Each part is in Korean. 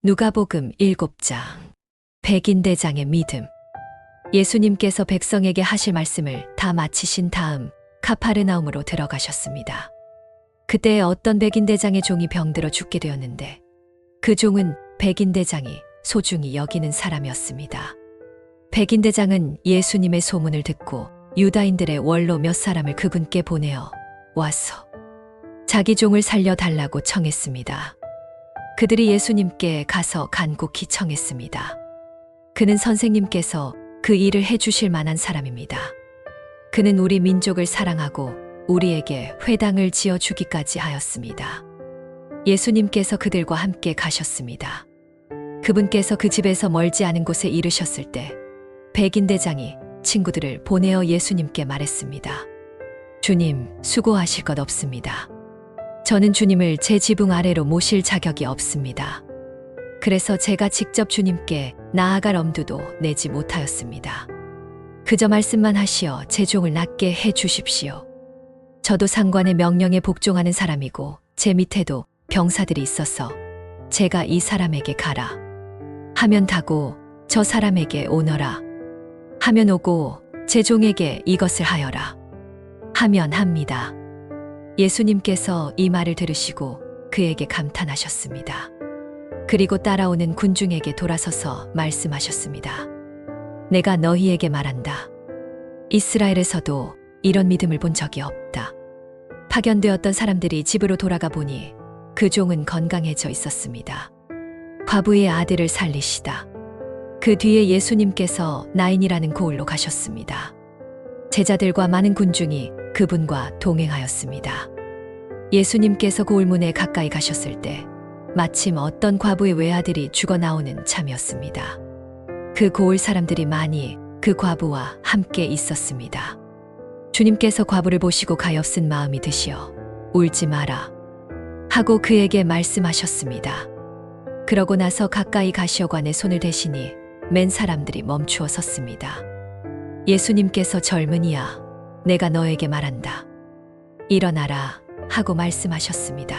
누가복음 7장. 백인대장의 믿음. 예수님께서 백성에게 하실 말씀을 다 마치신 다음 카파르나움으로 들어가셨습니다. 그때 어떤 백인대장의 종이 병들어 죽게 되었는데 그 종은 백인대장이 소중히 여기는 사람이었습니다. 백인대장은 예수님의 소문을 듣고 유다인들의 원로 몇 사람을 그분께 보내어 와서 자기 종을 살려달라고 청했습니다. 그들이 예수님께 가서 간곡히 청했습니다. 그는 선생님께서 그 일을 해주실 만한 사람입니다. 그는 우리 민족을 사랑하고 우리에게 회당을 지어주기까지 하였습니다. 예수님께서 그들과 함께 가셨습니다. 그분께서 그 집에서 멀지 않은 곳에 이르셨을 때 백인대장이 친구들을 보내어 예수님께 말했습니다. 주님, 수고하실 것 없습니다. 저는 주님을 제 지붕 아래로 모실 자격이 없습니다. 그래서 제가 직접 주님께 나아갈 엄두도 내지 못하였습니다. 그저 말씀만 하시어 제 종을 낫게 해 주십시오. 저도 상관의 명령에 복종하는 사람이고 제 밑에도 병사들이 있어서 제가 이 사람에게 가라 하면 가고 저 사람에게 오너라 하면 오고 제 종에게 이것을 하여라 하면 합니다. 예수님께서 이 말을 들으시고 그에게 감탄하셨습니다. 그리고 따라오는 군중에게 돌아서서 말씀하셨습니다. 내가 너희에게 말한다. 이스라엘에서도 이런 믿음을 본 적이 없다. 파견되었던 사람들이 집으로 돌아가 보니 그 종은 건강해져 있었습니다. 과부의 아들을 살리시다. 그 뒤에 예수님께서 나인이라는 고을로 가셨습니다. 제자들과 많은 군중이 그분과 동행하였습니다. 예수님께서 고을 문에 가까이 가셨을 때 마침 어떤 과부의 외아들이 죽어 나오는 참이었습니다. 그 고을 사람들이 많이 그 과부와 함께 있었습니다. 주님께서 과부를 보시고 가엾은 마음이 드시어 울지 마라 하고 그에게 말씀하셨습니다. 그러고 나서 가까이 가시어 관에 손을 대시니 맨 사람들이 멈추어 섰습니다. 예수님께서 젊은이야, 내가 너에게 말한다. 일어나라 하고 말씀하셨습니다.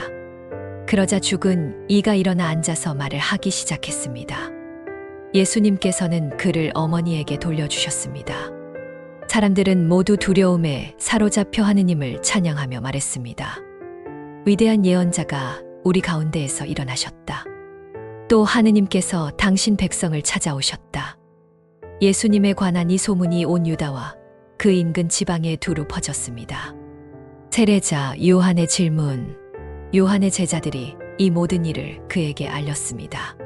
그러자 죽은 이가 일어나 앉아서 말을 하기 시작했습니다. 예수님께서는 그를 어머니에게 돌려주셨습니다. 사람들은 모두 두려움에 사로잡혀 하느님을 찬양하며 말했습니다. 위대한 예언자가 우리 가운데에서 일어나셨다. 또 하느님께서 당신 백성을 찾아오셨다. 예수님에 관한 이 소문이 온 유다와 그 인근 지방에 두루 퍼졌습니다. 세례자 요한의 질문. 요한의 제자들이 이 모든 일을 그에게 알렸습니다.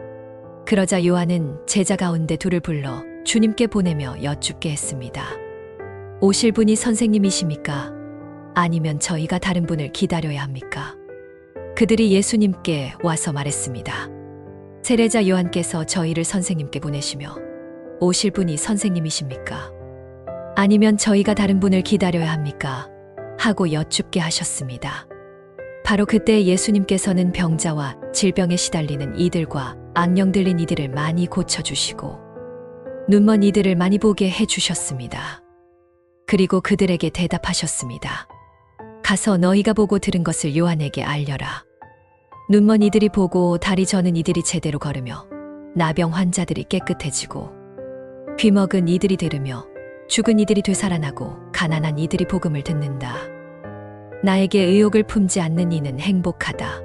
그러자 요한은 제자 가운데 둘을 불러 주님께 보내며 여쭙게 했습니다. 오실 분이 선생님이십니까? 아니면 저희가 다른 분을 기다려야 합니까? 그들이 예수님께 와서 말했습니다. 세례자 요한께서 저희를 선생님께 보내시며 오실 분이 선생님이십니까? 아니면 저희가 다른 분을 기다려야 합니까? 하고 여쭙게 하셨습니다. 바로 그때 예수님께서는 병자와 질병에 시달리는 이들과 악령 들린 이들을 많이 고쳐주시고 눈먼 이들을 많이 보게 해주셨습니다. 그리고 그들에게 대답하셨습니다. 가서 너희가 보고 들은 것을 요한에게 알려라. 눈먼 이들이 보고 다리 저는 이들이 제대로 걸으며 나병 환자들이 깨끗해지고 귀먹은 이들이 들으며 죽은 이들이 되살아나고 가난한 이들이 복음을 듣는다. 나에게 의욕을 품지 않는 이는 행복하다.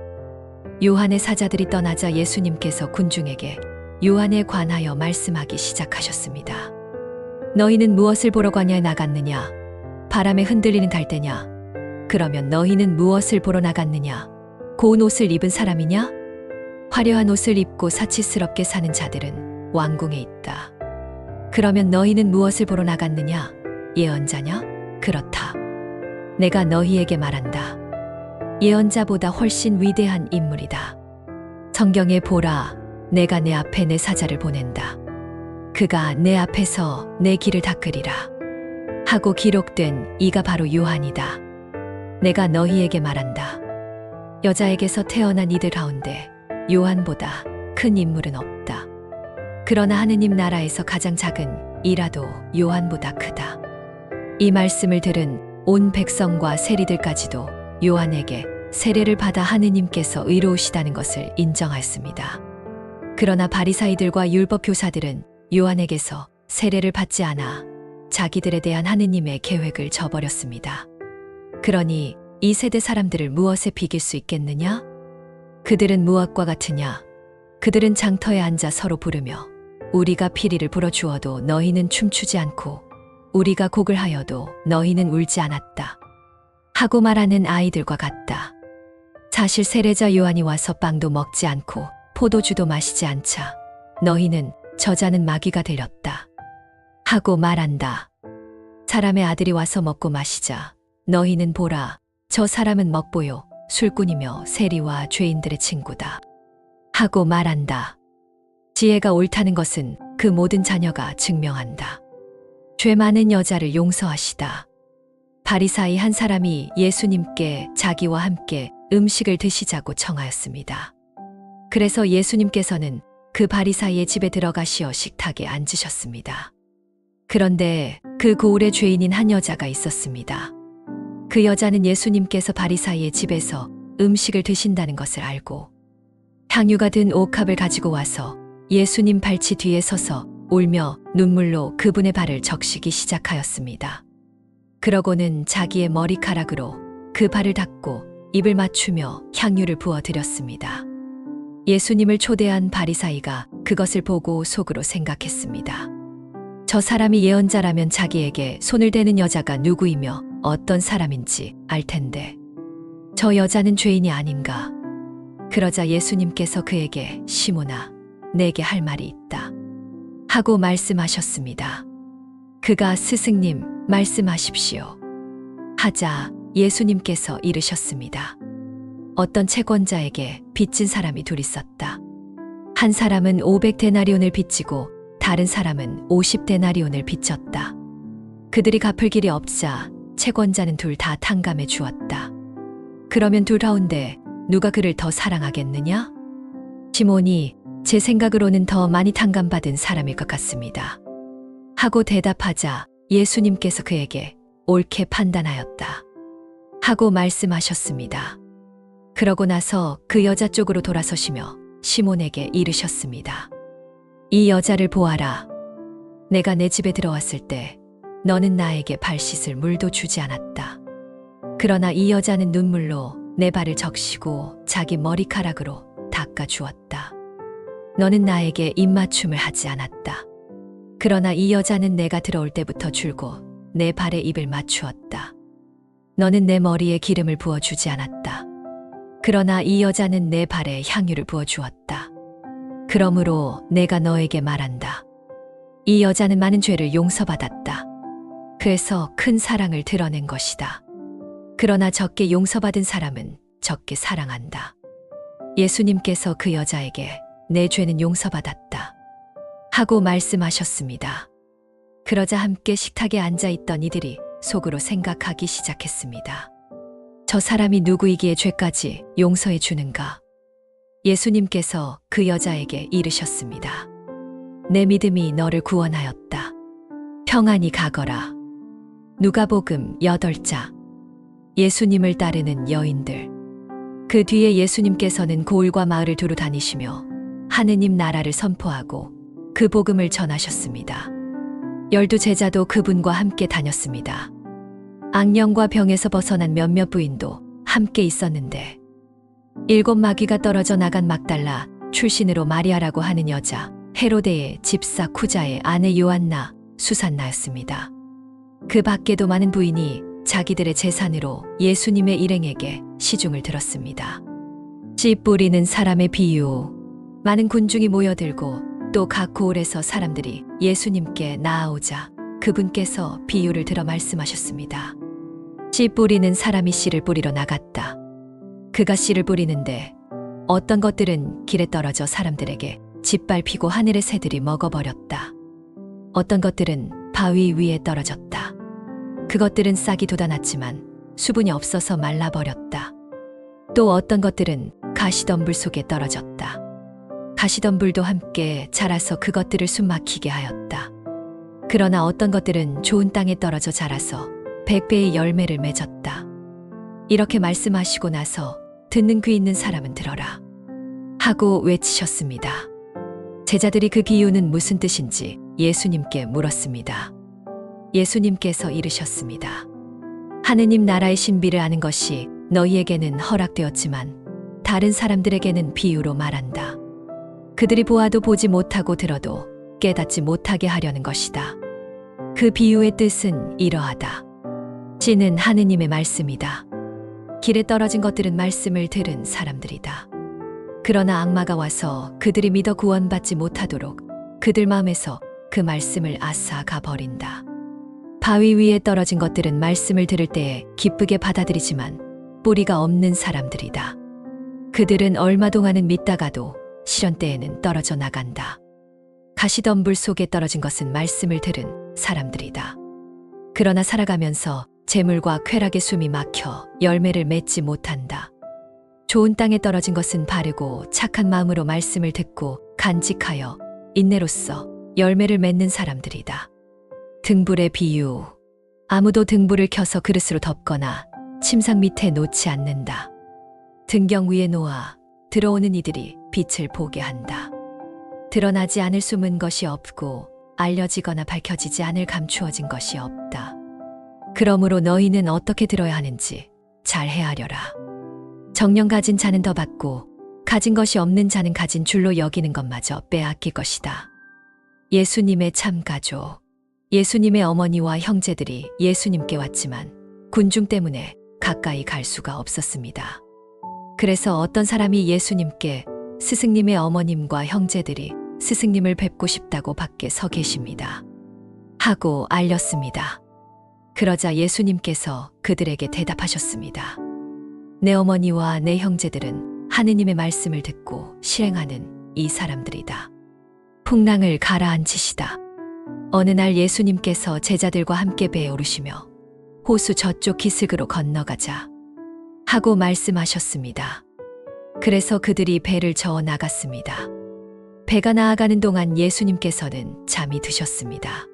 요한의 사자들이 떠나자 예수님께서 군중에게 요한에 관하여 말씀하기 시작하셨습니다. 너희는 무엇을 보러 광야에 나갔느냐? 바람에 흔들리는 갈대냐? 그러면 너희는 무엇을 보러 나갔느냐? 고운 옷을 입은 사람이냐? 화려한 옷을 입고 사치스럽게 사는 자들은 왕궁에 있다. 그러면 너희는 무엇을 보러 나갔느냐? 예언자냐? 그렇다. 내가 너희에게 말한다. 예언자보다 훨씬 위대한 인물이다. 성경에 보라, 내가 내 앞에 내 사자를 보낸다. 그가 내 앞에서 내 길을 닦으리라. 하고 기록된 이가 바로 요한이다. 내가 너희에게 말한다. 여자에게서 태어난 이들 가운데 요한보다 큰 인물은 없다. 그러나 하느님 나라에서 가장 작은 이라도 요한보다 크다. 이 말씀을 들은 온 백성과 세리들까지도 요한에게 세례를 받아 하느님께서 의로우시다는 것을 인정하였습니다. 그러나 바리사이들과 율법 교사들은 요한에게서 세례를 받지 않아 자기들에 대한 하느님의 계획을 저버렸습니다. 그러니 이 세대 사람들을 무엇에 비길 수 있겠느냐? 그들은 무엇과 같으냐? 그들은 장터에 앉아 서로 부르며 우리가 피리를 불어주어도 너희는 춤추지 않고 우리가 곡을 하여도 너희는 울지 않았다 하고 말하는 아이들과 같다. 사실 세례자 요한이 와서 빵도 먹지 않고 포도주도 마시지 않자 너희는 저자는 마귀가 들렸다 하고 말한다. 사람의 아들이 와서 먹고 마시자 너희는 보라 저 사람은 먹보요 술꾼이며 세리와 죄인들의 친구다 하고 말한다. 지혜가 옳다는 것은 그 모든 자녀가 증명한다. 죄 많은 여자를 용서하시다. 바리사이 한 사람이 예수님께 자기와 함께 음식을 드시자고 청하였습니다. 그래서 예수님께서는 그 바리사이의 집에 들어가시어 식탁에 앉으셨습니다. 그런데 그 고을에 죄인인 한 여자가 있었습니다. 그 여자는 예수님께서 바리사이의 집에서 음식을 드신다는 것을 알고 향유가 든 옥합을 가지고 와서 예수님 발치 뒤에 서서 울며 눈물로 그분의 발을 적시기 시작하였습니다. 그러고는 자기의 머리카락으로 그 발을 닦고 입을 맞추며 향유를 부어드렸습니다. 예수님을 초대한 바리사이가 그것을 보고 속으로 생각했습니다. 저 사람이 예언자라면 자기에게 손을 대는 여자가 누구이며 어떤 사람인지 알 텐데 저 여자는 죄인이 아닌가? 그러자 예수님께서 그에게 시몬아, 내게 할 말이 있다 하고 말씀하셨습니다. 그가 스승님, 말씀하십시오 하자 예수님께서 이르셨습니다. 어떤 채권자에게 빚진 사람이 둘 있었다. 한 사람은 500데나리온을 빚지고 다른 사람은 50데나리온을 빚졌다. 그들이 갚을 길이 없자 채권자는 둘 다 탕감해 주었다. 그러면 둘 가운데 누가 그를 더 사랑하겠느냐? 시몬이 제 생각으로는 더 많이 탕감받은 사람일 것 같습니다 하고 대답하자 예수님께서 그에게 옳게 판단하였다 하고 말씀하셨습니다. 그러고 나서 그 여자 쪽으로 돌아서시며 시몬에게 이르셨습니다. 이 여자를 보아라. 내가 내 집에 들어왔을 때 너는 나에게 발 씻을 물도 주지 않았다. 그러나 이 여자는 눈물로 내 발을 적시고 자기 머리카락으로 닦아 주었다. 너는 나에게 입맞춤을 하지 않았다. 그러나 이 여자는 내가 들어올 때부터 줄곧 내 발에 입을 맞추었다. 너는 내 머리에 기름을 부어주지 않았다. 그러나 이 여자는 내 발에 향유를 부어주었다. 그러므로 내가 너에게 말한다. 이 여자는 많은 죄를 용서받았다. 그래서 큰 사랑을 드러낸 것이다. 그러나 적게 용서받은 사람은 적게 사랑한다. 예수님께서 그 여자에게 내 죄는 용서받았다 하고 말씀하셨습니다. 그러자 함께 식탁에 앉아있던 이들이 속으로 생각하기 시작했습니다. 저 사람이 누구이기에 죄까지 용서해 주는가? 예수님께서 그 여자에게 이르셨습니다. 내 믿음이 너를 구원하였다. 평안히 가거라. 누가복음 8장. 예수님을 따르는 여인들. 그 뒤에 예수님께서는 고을과 마을을 두루 다니시며 하느님 나라를 선포하고 그 복음을 전하셨습니다. 12 제자도 그분과 함께 다녔습니다. 악령과 병에서 벗어난 몇몇 부인도 함께 있었는데 7 마귀가 떨어져 나간 막달라 출신으로 마리아라고 하는 여자, 헤로데의 집사 쿠자의 아내 요한나, 수산나였습니다. 그 밖에도 많은 부인이 자기들의 재산으로 예수님의 일행에게 시중을 들었습니다. 씨 뿌리는 사람의 비유. 많은 군중이 모여들고 또 각 고을에서 사람들이 예수님께 나아오자 그분께서 비유를 들어 말씀하셨습니다. 씨 뿌리는 사람이 씨를 뿌리러 나갔다. 그가 씨를 뿌리는데 어떤 것들은 길에 떨어져 사람들에게 짓밟히고 하늘의 새들이 먹어버렸다. 어떤 것들은 바위 위에 떨어졌다. 그것들은 싹이 돋아났지만 수분이 없어서 말라버렸다. 또 어떤 것들은 가시덤불 속에 떨어졌다. 가시덤불도 함께 자라서 그것들을 숨막히게 하였다. 그러나 어떤 것들은 좋은 땅에 떨어져 자라서 100배의 열매를 맺었다. 이렇게 말씀하시고 나서 듣는 귀 있는 사람은 들어라 하고 외치셨습니다. 제자들이 그 비유는 무슨 뜻인지 예수님께 물었습니다. 예수님께서 이르셨습니다. 하느님 나라의 신비를 아는 것이 너희에게는 허락되었지만 다른 사람들에게는 비유로 말한다. 그들이 보아도 보지 못하고 들어도 깨닫지 못하게 하려는 것이다. 그 비유의 뜻은 이러하다. 씨는 하느님의 말씀이다. 길에 떨어진 것들은 말씀을 들은 사람들이다. 그러나 악마가 와서 그들이 믿어 구원받지 못하도록 그들 마음에서 그 말씀을 앗아가 버린다. 바위 위에 떨어진 것들은 말씀을 들을 때에 기쁘게 받아들이지만 뿌리가 없는 사람들이다. 그들은 얼마 동안은 믿다가도 시련 때에는 떨어져 나간다. 가시덤불 속에 떨어진 것은 말씀을 들은 사람들이다. 그러나 살아가면서 재물과 쾌락의 숨이 막혀 열매를 맺지 못한다. 좋은 땅에 떨어진 것은 바르고 착한 마음으로 말씀을 듣고 간직하여 인내로써 열매를 맺는 사람들이다. 등불의 비유. 아무도 등불을 켜서 그릇으로 덮거나 침상 밑에 놓지 않는다. 등경 위에 놓아 들어오는 이들이 빛을 보게 한다. 드러나지 않을 숨은 것이 없고 알려지거나 밝혀지지 않을 감추어진 것이 없다. 그러므로 너희는 어떻게 들어야 하는지 잘 헤아려라. 정령 가진 자는 더 받고 가진 것이 없는 자는 가진 줄로 여기는 것마저 빼앗길 것이다. 예수님의 참가조. 예수님의 어머니와 형제들이 예수님께 왔지만 군중 때문에 가까이 갈 수가 없었습니다. 그래서 어떤 사람이 예수님께 스승님의 어머님과 형제들이 스승님을 뵙고 싶다고 밖에 서 계십니다. 하고 알렸습니다. 그러자 예수님께서 그들에게 대답하셨습니다. 내 어머니와 내 형제들은 하느님의 말씀을 듣고 실행하는 이 사람들이다. 풍랑을 가라앉히시다. 어느 날 예수님께서 제자들과 함께 배에 오르시며 호수 저쪽 기슭으로 건너가자 하고 말씀하셨습니다. 그래서 그들이 배를 저어 나갔습니다. 배가 나아가는 동안 예수님께서는 잠이 드셨습니다.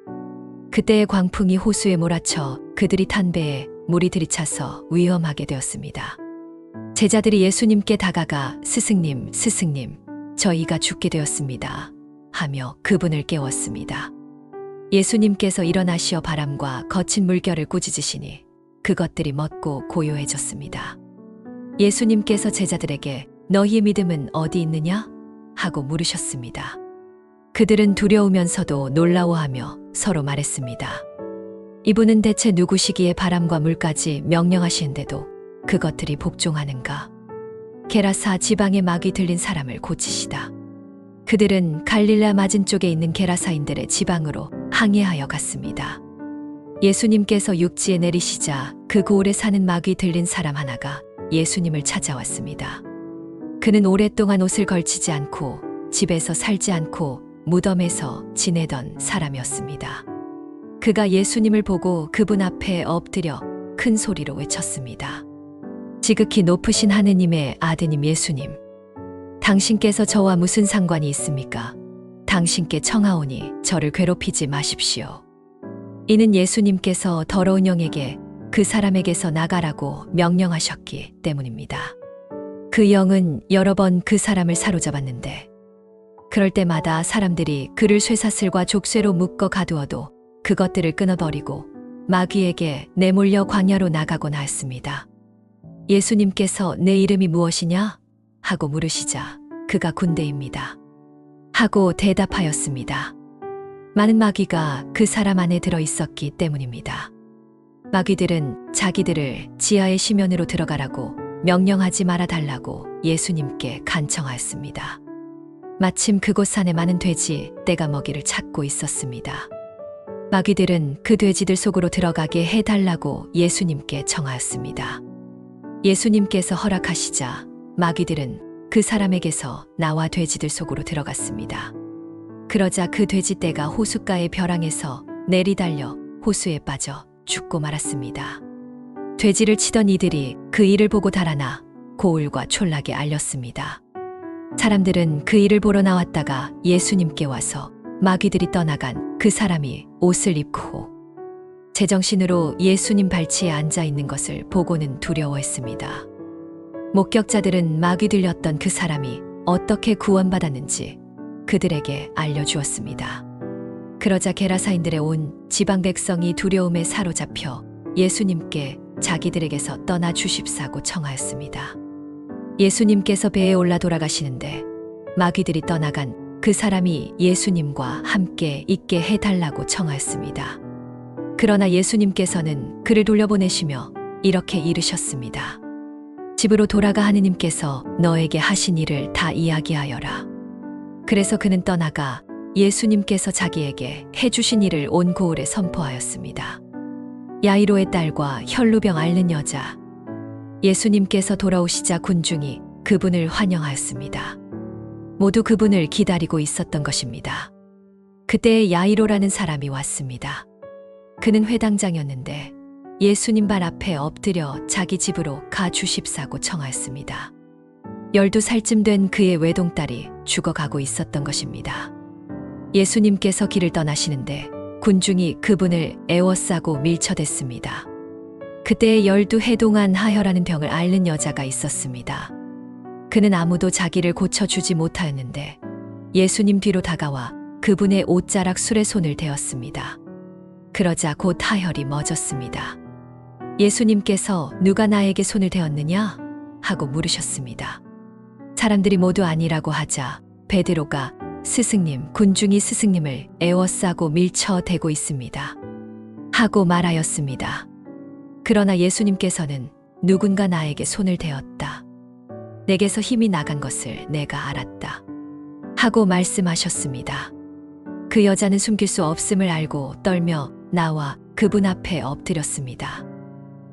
그때의 광풍이 호수에 몰아쳐 그들이 탄 배에 물이 들이차서 위험하게 되었습니다. 제자들이 예수님께 다가가 스승님, 스승님, 저희가 죽게 되었습니다. 하며 그분을 깨웠습니다. 예수님께서 일어나시어 바람과 거친 물결을 꾸짖으시니 그것들이 멎고 고요해졌습니다. 예수님께서 제자들에게 너희의 믿음은 어디 있느냐? 하고 물으셨습니다. 그들은 두려우면서도 놀라워하며 서로 말했습니다. 이분은 대체 누구시기에 바람과 물까지 명령하시는데도 그것들이 복종하는가? 게라사 지방의 막이 들린 사람을 고치시다. 그들은 갈릴라 맞은 쪽에 있는 게라사인들의 지방으로 항해하여 갔습니다. 예수님께서 육지에 내리시자 그 고을에 사는 막이 들린 사람 하나가 예수님을 찾아왔습니다. 그는 오랫동안 옷을 걸치지 않고 집에서 살지 않고 무덤에서 지내던 사람이었습니다. 그가 예수님을 보고 그분 앞에 엎드려 큰 소리로 외쳤습니다. 지극히 높으신 하느님의 아드님 예수님, 당신께서 저와 무슨 상관이 있습니까? 당신께 청하오니 저를 괴롭히지 마십시오. 이는 예수님께서 더러운 영에게 그 사람에게서 나가라고 명령하셨기 때문입니다. 그 영은 여러 번 그 사람을 사로잡았는데 그럴 때마다 사람들이 그를 쇠사슬과 족쇄로 묶어 가두어도 그것들을 끊어버리고 마귀에게 내몰려 광야로 나가곤 하였습니다. 예수님께서 내 이름이 무엇이냐? 하고 물으시자 그가 군대입니다. 하고 대답하였습니다. 많은 마귀가 그 사람 안에 들어 있었기 때문입니다. 마귀들은 자기들을 지하의 심연으로 들어가라고 명령하지 말아 달라고 예수님께 간청하였습니다. 마침 그곳 산에 많은 돼지, 떼가 먹이를 찾고 있었습니다. 마귀들은 그 돼지들 속으로 들어가게 해달라고 예수님께 청하였습니다. 예수님께서 허락하시자 마귀들은 그 사람에게서 나와 돼지들 속으로 들어갔습니다. 그러자 그 돼지떼가 호숫가의 벼랑에서 내리달려 호수에 빠져 죽고 말았습니다. 돼지를 치던 이들이 그 일을 보고 달아나 고울과 촌락에 알렸습니다. 사람들은 그 일을 보러 나왔다가 예수님께 와서 마귀들이 떠나간 그 사람이 옷을 입고 제정신으로 예수님 발치에 앉아 있는 것을 보고는 두려워했습니다. 목격자들은 마귀 들렸던 그 사람이 어떻게 구원받았는지 그들에게 알려주었습니다. 그러자 게라사인들의 온 지방 백성이 두려움에 사로잡혀 예수님께 자기들에게서 떠나 주십사고 청하였습니다. 예수님께서 배에 올라 돌아가시는데 마귀들이 떠나간 그 사람이 예수님과 함께 있게 해달라고 청하였습니다. 그러나 예수님께서는 그를 돌려보내시며 이렇게 이르셨습니다. 집으로 돌아가 하느님께서 너에게 하신 일을 다 이야기하여라. 그래서 그는 떠나가 예수님께서 자기에게 해주신 일을 온 고을에 선포하였습니다. 야이로의 딸과 혈루병 앓는 여자. 예수님께서 돌아오시자 군중이 그분을 환영하였습니다. 모두 그분을 기다리고 있었던 것입니다. 그때 야이로라는 사람이 왔습니다. 그는 회당장이었는데 예수님 발 앞에 엎드려 자기 집으로 가 주십사고 청하였습니다. 12살쯤 된 그의 외동딸이 죽어가고 있었던 것입니다. 예수님께서 길을 떠나시는데 군중이 그분을 애워싸고 밀쳐댔습니다. 그때 12해 동안 하혈하는 병을 앓는 여자가 있었습니다. 그는 아무도 자기를 고쳐주지 못하였는데 예수님 뒤로 다가와 그분의 옷자락 술에 손을 대었습니다. 그러자 곧 하혈이 멎었습니다. 예수님께서 누가 나에게 손을 대었느냐? 하고 물으셨습니다. 사람들이 모두 아니라고 하자 베드로가 스승님, 군중이 스승님을 애워싸고 밀쳐대고 있습니다. 하고 말하였습니다. 그러나 예수님께서는 누군가 나에게 손을 대었다. 내게서 힘이 나간 것을 내가 알았다. 하고 말씀하셨습니다. 그 여자는 숨길 수 없음을 알고 떨며 나와 그분 앞에 엎드렸습니다.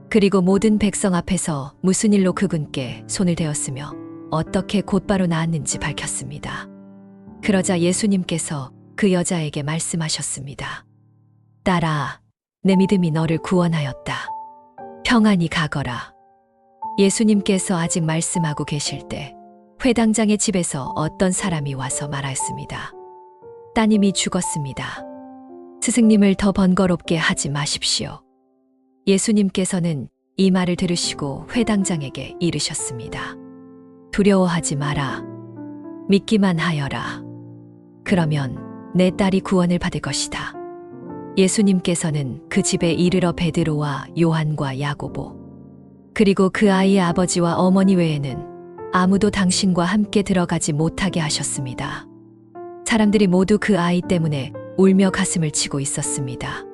그리고 모든 백성 앞에서 무슨 일로 그분께 손을 대었으며 어떻게 곧바로 나았는지 밝혔습니다. 그러자 예수님께서 그 여자에게 말씀하셨습니다. 딸아, 내 믿음이 너를 구원하였다. 평안히 가거라. 예수님께서 아직 말씀하고 계실 때 회당장의 집에서 어떤 사람이 와서 말하였습니다. 따님이 죽었습니다. 스승님을 더 번거롭게 하지 마십시오. 예수님께서는 이 말을 들으시고 회당장에게 이르셨습니다. 두려워하지 마라. 믿기만 하여라. 그러면 내 딸이 구원을 받을 것이다. 예수님께서는 그 집에 이르러 베드로와 요한과 야고보 그리고 그 아이의 아버지와 어머니 외에는 아무도 당신과 함께 들어가지 못하게 하셨습니다. 사람들이 모두 그 아이 때문에 울며 가슴을 치고 있었습니다.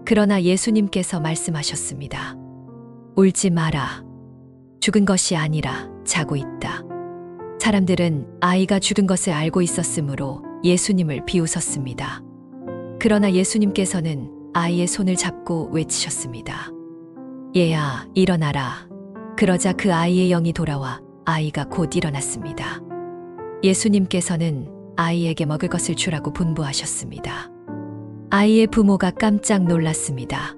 그러나 예수님께서 말씀하셨습니다. 울지 마라. 죽은 것이 아니라 자고 있다. 사람들은 아이가 죽은 것을 알고 있었으므로 예수님을 비웃었습니다. 그러나 예수님께서는 아이의 손을 잡고 외치셨습니다. 얘야, 일어나라. 그러자 그 아이의 영이 돌아와 아이가 곧 일어났습니다. 예수님께서는 아이에게 먹을 것을 주라고 분부하셨습니다. 아이의 부모가 깜짝 놀랐습니다.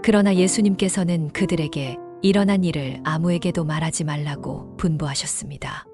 그러나 예수님께서는 그들에게 일어난 일을 아무에게도 말하지 말라고 분부하셨습니다.